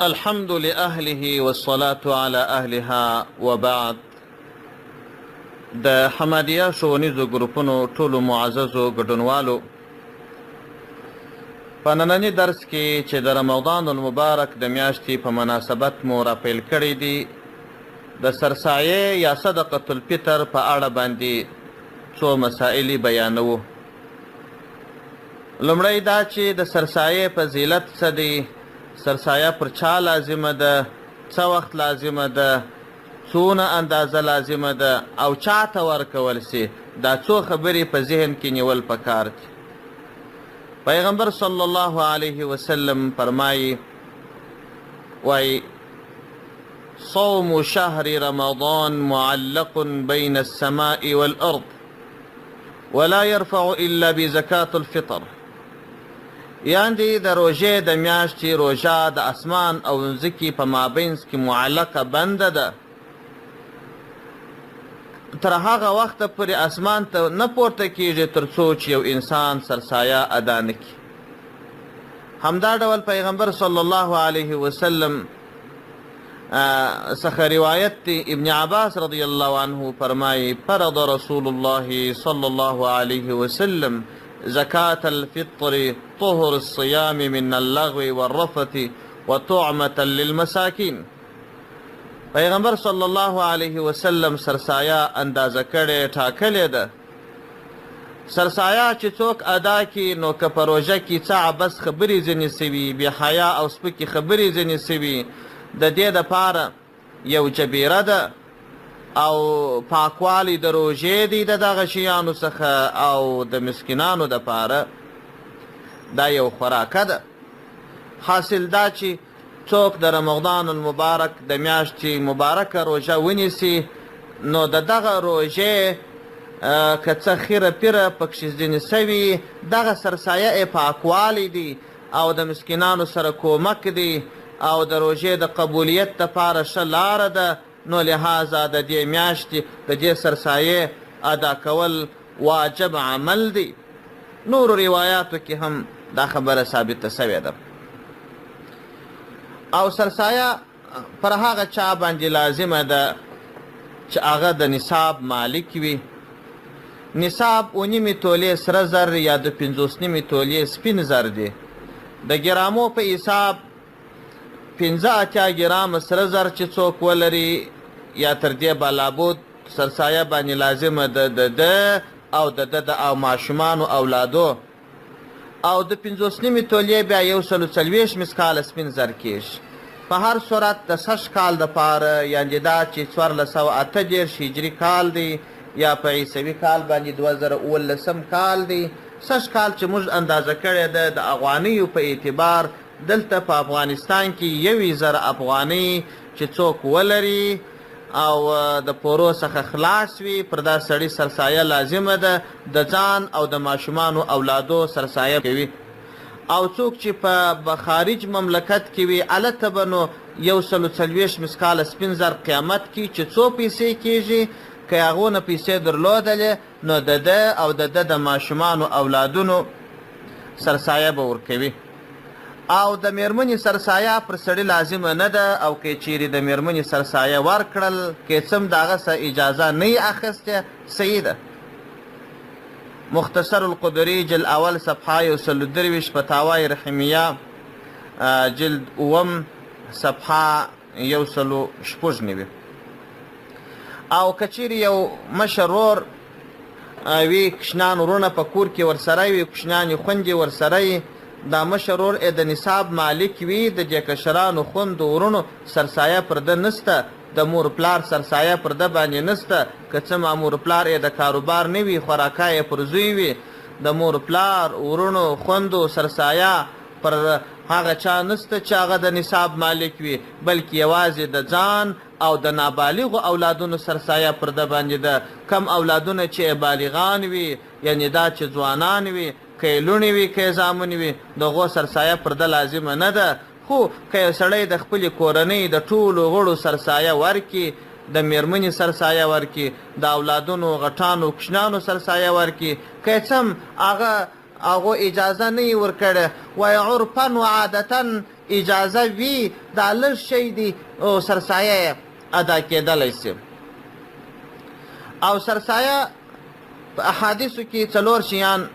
الحمد لأهله والصلاة على أهلها وبعد. د حمادیه ښوونیزو ګروپونو ټولو معززو ګډونوالو، په ننني درس کې چې د رمضان المبارک د میاشتې په مناسبت مو راپیل کړی دي، د سرسایې یا صدقة الفطر په اړه باندې څو مسائل بیانوو. لومړی دا چې د سرسایې فضیلت څه دی، سرسایه پر چا لازمه ده، څه وخت لازمه ده، څونه اندازه لازمه ده او چا ته ورکول سي، دا څو خبرې په ذهن کې نیول پکار دي. پیغمبر صلی الله علیه وسلم فرمایي، وایي صوم شهر رمضان معلق بین السماء والارض ولا يرفع الا بزکاة الفطر. یعنی د روژې د میاشتې روژه د اسمان او ځمکې په مابینځ کې معلقه بنده ده، تر هغه وخته پورې اسمان ته نه پورته کیږي تر څو چې یو انسان سرسایه ادا نه کړي. همدا ډول پیغمبر صلی الله علیه وسلم څخه روایت دی، ابن عباس رضی الله عنه فرمایي فرض رسول الله صلی الله علیه وسلم زکاة الفطر طهر الصيام من اللغو والرفث وطعمة للمساکین. پیغمبر صلی الله علیه وسلم سرسایه اندازه کړې ټاکلې ده. سرسایه چې څوک ادا کړي نو که په روژه کې څه عبث خبرې ځینې سوي، بې حیا او سپکې خبرې ځینې سوي، د دې دپاره یو جبیره ده او پاکوالی د روژې دی د دغه شیانو څخه، او د مسکینانو دپاره دا یو خوراکه ده. حاصل دا چې څوک د رمضان المبارک د میاشتې مبارکه روژه ونیسي نو د دغه روژې که څه خیره پیره پکښې ځینې سوي، دغه سرسایه پاکوالی دی او د مسکینانو سره کومک دی او د روژې د قبولیت دپاره ښه لاره ده. نو لحاظه د دې میاشتې د دې سرسایې ادا کول واجب عمل دی. نورو روایاتو کې هم دا خبره ثابته سوې ده. او سرسایه پر هغه چا باندې لازمه ده چې هغه د نصاب مالک وي. نصاب 9 تولې سره زر یا د 50 تولې سپین زر دی. د ګرامو په حساب 15 ګرام سره زر چې څوک ولري یا تر دې بالابود سرسایه باندې لازمه ده د او د او ماشومانو اولادو. او د 50 تولې بیا 140 مسکاله سپین زر کېږي. په هر صورت د 6 کال دپاره، یعنې دا چې 1428 هجري کال دی یا په عیسوي کال باندې 2019 کال دی، 6 کال چې موږ اندازه کړې ده د افغانیو په اعتبار دلته په افغانستان کې 1000 افغانۍ چې څوک ولري او د پورو څخه خلاص وي، پر دا سړي سرسایه لازمه ده. د ځان او د ماشومانو اولادو سرسایه کوي. او څوک چې په خارج مملکت کې وي هلته به نو 140 مسکاله سپین زر قیامت کې چې څو پیسې کېږي، که هغو نه پیسې درلودلې نو د ده او د ماشومانو اولادونو سرسایه به ورکوي. او د میرمنې سرسایه پر سړي لازمه نه ده، او که چیرې د میرمنې سرسایه ورکړل که څه هم د هغه څه اجازه نه یې اخیستې صحیح ده. مختصر القدري جلد اول صفحه 123، فتاوی رحمیه جلد اوم صفحه 196. او که چیرې یو مشر ورور وي، کوشنان ورونه په کور کې ورسره وي، کوشنانې خویندې ورسره وي، دا مشر ورور د نصاب مالک وي، د دې کشرانو خویندو ورونو سرسایه پر ده نسته، د مور پلار سرسایه پر ده باندې نسته. که څه مور پلار یې د کاروبار نه وي، خوراکه یې پر زوی وي، د مور پلار ورونو خویندو سرسایه پر هغه چا نسته چې هغه د نصاب مالک وي، بلکې یوازې د ځان او د نابالغو اولادونو سرسایه پر ده باندې ده. کم اولادونه چې بالغان وي، یعنې دا چې ځوانان وي، که یې لوڼې وي که یې زامنې وي، د هغو سرسایه پر ده لازمه نه ده. خو که یو سړی د خپلې کورنۍ د ټولو غړو سرسایه ورکړي، د میرمنې سرسایه ورکړي، د اولادونو غټانو کوشنانو سرسایه ورکړي، که یې څه هم هغه اجازه نه یې ورکړې، وایي عرفا و عادتا اجازه وي دا لږ شی دی او سرسایه ادا کېدلی سي. او سرسایه په احادیثو کې 4 شیان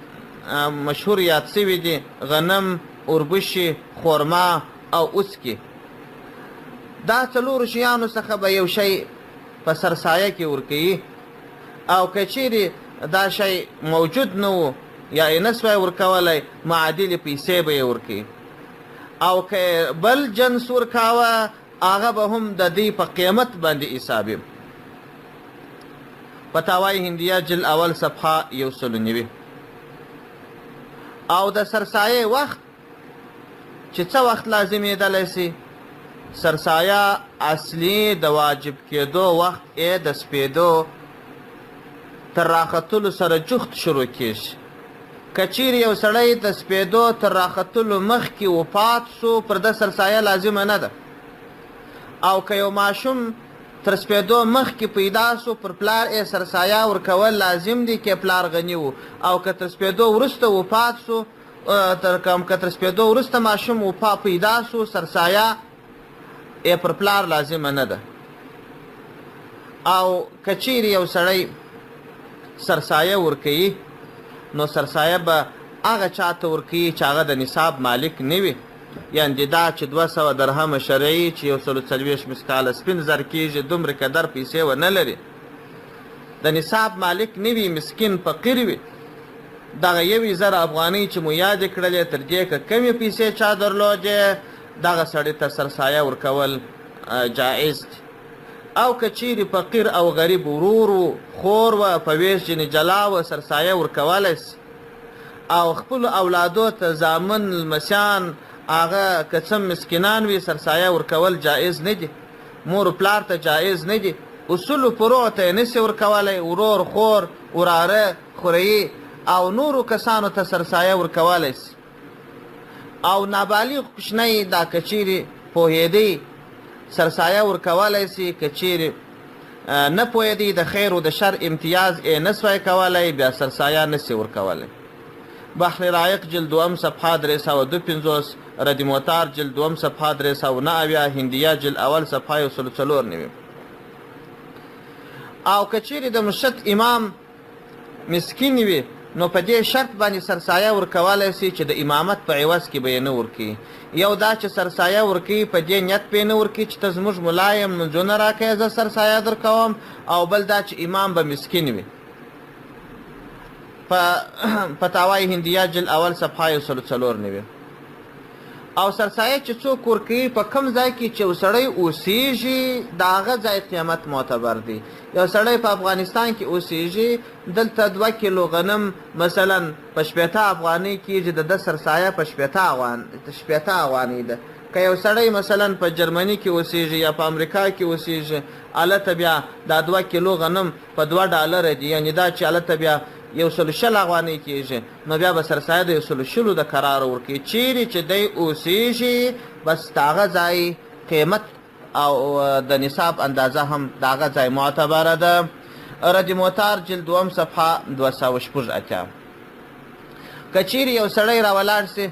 مشهور یاد سوي دي: غنم، اوربشي، خورما او اوسکي. دا 4 شیانو څخه به یو شی په سرسایه کې ورکوي، او که چیرې دا شی موجود نه و یا یې نسوی ورکولی، معادلې پیسې به یې ورکوي. او که بل جنس ورکاوه هغه به هم د دې په قیمت باندې حسابي. فتاوای هندیه جلد اول صفحه 190. او د سرسایه وخت چې څه وخت لازمېدلی سي؟ سرسایه اصلي د واجب کېدو وخت یې د سپېدو تر راختلو سره جفت شروع کېږي. که چیرې یو سړی د سپېدو تر راختلو مخکې وفات سو، پر ده سرسایه لازمه نه ده. او که یو ماشوم تر سپېدو مخکې پیدا سو، پر پلار یې سرسایه ورکول لازم دي که پلار غني و. او که تر سپېدو وروسته وفات سو، که تر سپېدو وروسته ماشوم پیدا سو، سرسایه یې پر پلار لازمه نه ده. او که چیرې یو سړی سرسایه ورکوي، نو سرسایه به هغه چاته ورکوي چې هغه د نصاب مالک نه وي. یعنې دا چې 200 درهم شرعي چې 140 مسکاله سپین زر کېږي، دومره قدر پیسې ونه لري، د نصاب مالک نه وي، مسکین فقیر وي، دغه 1000 افغانۍ چې مو یادې کړلې تر دې که کمې پیسې چا درلودې، دغه سړي ته سرسایه ورکول جایز دي. او که چیرې فقیر او غریب ورور و، خور و، په ویش جنې جلا و، سرسایه ورکولی سي. او خپلو اولادو ته زامن لمسیان هغه که څه مسکینان وي، سرسایه ورکول جایز نه دي. مور پلار ته جایز نه دي. اصولو فروع ته یې نسي ورکولی، ورور، خور، وراره، خوريي او نورو کسانو ته سرسایه ورکولی سي. او نابالغ کوچنی دا که چیرې پوهېدی سرسایه ورکولی سي، که چیرې نه پوهېدی د خیر و د شر امتیاز یې نسوی کولی، بیا سرسایه نسي ورکولی. بحر رایق جلد 2 صفحه 352، ردی موتار جلد 2 صفحه 309، هندیه جلد اول صفحه 104. او که چیرې د مشت امام مسکین وي، نو په دې شرط باندې سرسایه ورکولی سي چې د امامت په عوض کې به یې نه ورکوي. یو دا چې سرسایه ورکوي په دې نیت پې نه ورکوي چې ته زموږ ملا یم، لمونځونه راکوې زه سرسایه در کوم. او بل دا چې امام به مسکین وي. په فتاوای هندیه جلد اول صفحه 104. او سرسایه چې څوک ورکوي په کوم ځای کې چې یو سړی اوسېږي، د هغه ځای قیمت معتبر دی. یو سړی په افغانستان کې اوسېږي، دلته 2 کیلو غنم مثلا په 80 افغانۍ کېږي، د ده سرسایه په 80 افغانۍ ده. که یو سړی مثلا په جرمني کې اوسېږي یا په امریکا کې اوسېږي، هلته بیا دا 2 کیلو غنم په $2 دي، یعنې دا چې هلته بیا 120 افغانۍ کېږي، نو بیا به سرسایه د 120 د قرار ورکوي. چیرې چې دی اوسېږي، بس د هغه ځای قیمت او د نصاب اندازه هم د هغه ځای معتبره ده. ردی موتار جلد 2 صفحه 280. که چیرې یو سړی راولاړ سي،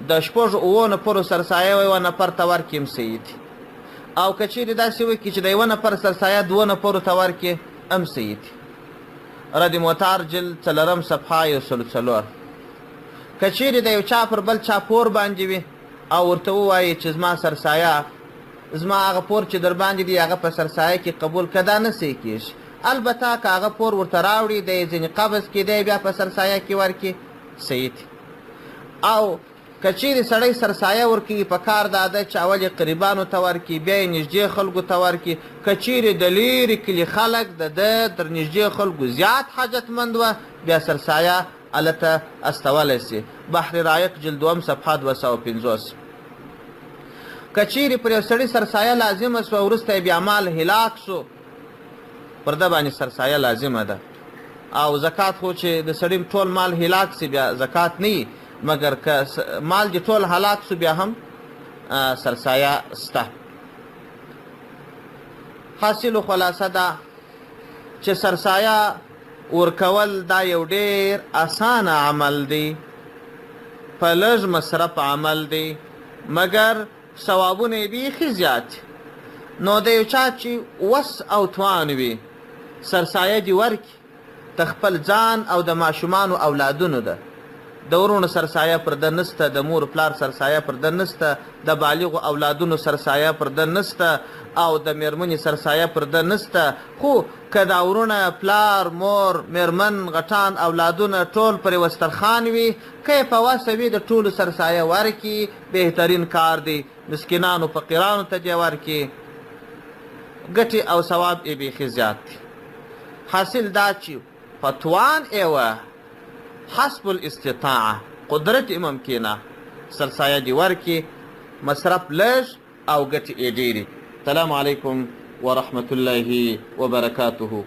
د 6-7 نفرو سرسایه وي، 1 نفر ته ورکړي هم صحیح دي. او که چیرې داسې وکړي چې د 1 نفر سرسایه 2 نفرو ته ورکړي هم صحیح دي. ردی موتار جلد 4 صفحه 104. که چیرې د یو چا پر بل چا پور باندې وي او ورته ووایي چې زما سرسایه، زما هغه پور چې در باندې دی هغه په سرسایه کې قبول که دا نه صحیح کېږي. البته که هغه پور ورته راوړي، دی یې ځینې قبض کړي، دی بیا په سرسایه کې ورکړي، صحیح دي. او که چیرې سړی سرسایه ورکوي، په کار دا ده چې اول یې قریبانو ته ورکړي، بیا یې نږدې خلکو ته ورکړي. که چیرې د لرې کلي خلک د ده تر نږدې خلکو زیات حاجتمند وه، بیا سرسایه هلته استولی سي. بحر رایق جلد 2 صفحه 250. که چیرې پر یو سړي سرسایه لازمه سوه، وروسته یې بیا مال هلاک سو، پر ده باندې سرسایه لازمه ده. او زکات خو چې د سړي ټول مال هلاک سي، بیا زکات نه وي، مګر که مال دې ټول هلاک سو، بیا هم سرسایه سته. حاصل خلاصه ده چې سرسایه ورکول دا یو ډېر اسانه عمل دی، په لږ مصرف عمل دی، مګر ثوابونه یې بیخي زیات نو د یو چا چې وس او توان وي سرسایه دې ورکړي د خپل ځان او د ماشومانو اولادونو ده د ورونو سرسایه پر ده نسته د مور پلار سرسایه پر ده نسته د بالغو اولادونو سرسایه پر ده نسته او د میرمنې سرسایه پر ده نسته خو که دا ورونه پلار مور میرمن غټان اولادونه ټول پرې وسترخان وي که یې په وسه وي د ټولو سرسایه ورکړي بهترین کار دی مسکینانو فقیرانو ته دې ورکړي ګټې او ثواب یې بیخي زیات دی حاصل دا چې په توان یې حسب الاستطاعه قدرت یې ممکنه سرسایه دې ورکړي مصرف لږ او ګټې یې ډېرې السلام علیکم ورحمة الله وبرکاته